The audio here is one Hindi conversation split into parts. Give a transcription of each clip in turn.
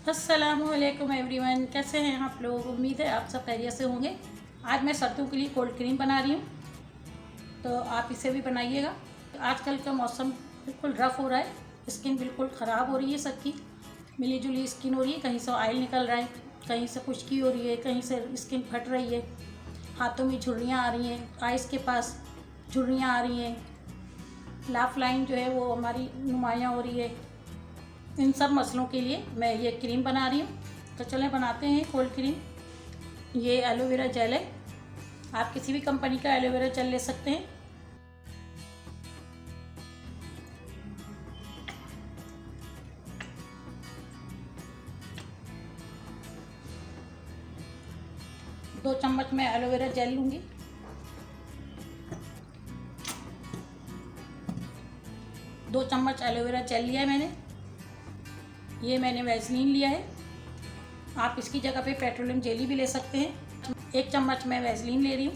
अस्सलामुअलैकुम एवरीवन, कैसे हैं आप लोग। उम्मीद है आप सब खैरियत से होंगे। आज मैं सर्दियों के लिए कोल्ड क्रीम बना रही हूँ, तो आप इसे भी बनाइएगा। आजकल का मौसम बिल्कुल रफ़ हो रहा है, स्किन बिल्कुल ख़राब हो रही है, सबकी मिली जुली स्किन हो रही है। कहीं से ऑयल निकल रहा है, कहीं से खुश्की हो रही है, कहीं से स्किन फट रही है, हाथों में झुर्रियाँ आ रही हैं, आइज़ के पास झुर्रियाँ आ रही हैं, लाफ लाइन जो है वो हमारी नुमायाँ हो रही है। इन सब मसलों के लिए मैं ये क्रीम बना रही हूँ। तो चलें बनाते हैं कोल्ड क्रीम। ये एलोवेरा जेल है, आप किसी भी कंपनी का एलोवेरा जेल ले सकते हैं। दो चम्मच मैं एलोवेरा जेल लूँगी। दो चम्मच एलोवेरा जेल लिया है मैंने। ये मैंने वैसलीन लिया है, आप इसकी जगह पे पेट्रोलियम जेली भी ले सकते हैं। एक चम्मच मैं वैसलीन ले रही हूँ।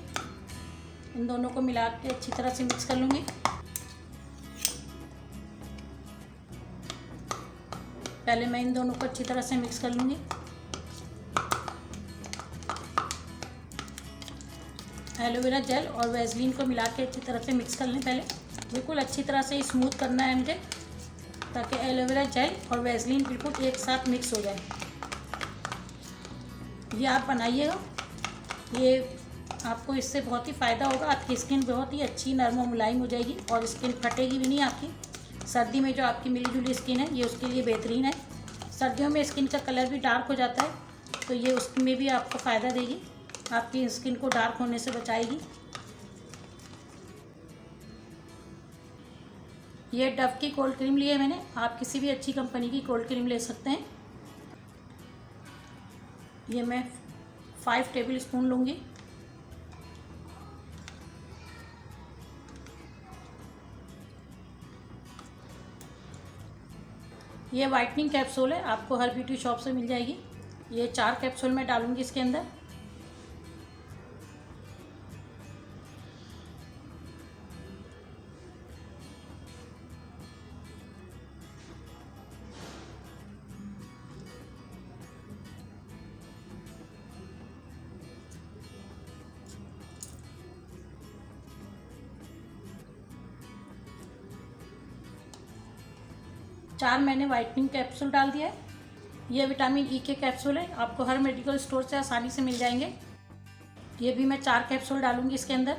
इन दोनों को मिला के अच्छी तरह से मिक्स कर लूँगी। पहले मैं इन दोनों को अच्छी तरह से मिक्स कर लूँगी। एलोवेरा जेल और वैसलीन को मिला के अच्छी तरह से मिक्स कर लें। पहले बिल्कुल अच्छी तरह से स्मूथ करना है मुझे, ताकि एलोवेरा जेल और वैसलीन बिल्कुल एक साथ मिक्स हो जाए। ये आप बनाइएगा, ये आपको इससे बहुत ही फ़ायदा होगा। आपकी स्किन बहुत ही अच्छी नरम और मुलायम हो जाएगी और स्किन फटेगी भी नहीं आपकी। सर्दी में जो आपकी मिली जुली स्किन है, ये उसके लिए बेहतरीन है। सर्दियों में स्किन का कलर भी डार्क हो जाता है, तो ये उसमें भी आपको फ़ायदा देगी, आपकी स्किन को डार्क होने से बचाएगी। ये डव की कोल्ड क्रीम ली है मैंने, आप किसी भी अच्छी कंपनी की कोल्ड क्रीम ले सकते हैं। ये मैं 5 टेबल स्पून लूँगी। ये वाइटनिंग कैप्सूल है, आपको हर ब्यूटी शॉप से मिल जाएगी। ये 4 कैप्सूल मैं डालूँगी इसके अंदर। चार मैंने वाइटनिंग कैप्सूल डाल दिया है। ये विटामिन ई के कैप्सूल है, आपको हर मेडिकल स्टोर से आसानी से मिल जाएंगे। ये भी मैं 4 कैप्सूल डालूंगी इसके अंदर।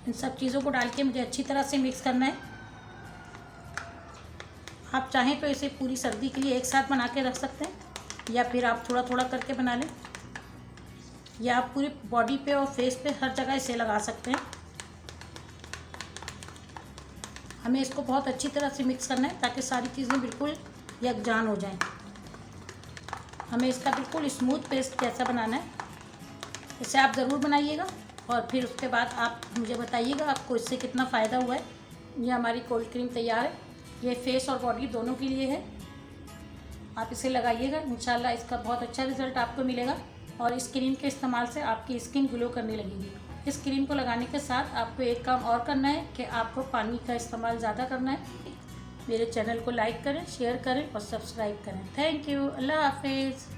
इन सब चीज़ों को डाल के मुझे अच्छी तरह से मिक्स करना है। आप चाहें तो इसे पूरी सर्दी के लिए एक साथ बना के रख सकते हैं, या फिर आप थोड़ा थोड़ा करके बना लें, या आप पूरी बॉडी पे और फेस पे हर जगह इसे लगा सकते हैं। हमें इसको बहुत अच्छी तरह से मिक्स करना है, ताकि सारी चीज़ें बिल्कुल यकजान हो जाएं। हमें इसका बिल्कुल स्मूथ पेस्ट कैसा बनाना है, इसे आप ज़रूर बनाइएगा और फिर उसके बाद आप मुझे बताइएगा आपको इससे कितना फ़ायदा हुआ है। ये हमारी कोल्ड क्रीम तैयार है। ये फेस और बॉडी दोनों के लिए है। आप इसे लगाइएगा, इंशाल्लाह इसका बहुत अच्छा रिज़ल्ट आपको मिलेगा और इस क्रीम के इस्तेमाल से आपकी स्किन ग्लो करने लगेगी। इस क्रीम को लगाने के साथ आपको एक काम और करना है कि आपको पानी का इस्तेमाल ज़्यादा करना है। मेरे चैनल को लाइक करें, शेयर करें और सब्सक्राइब करें। Thank you. अल्लाह हाफिज़।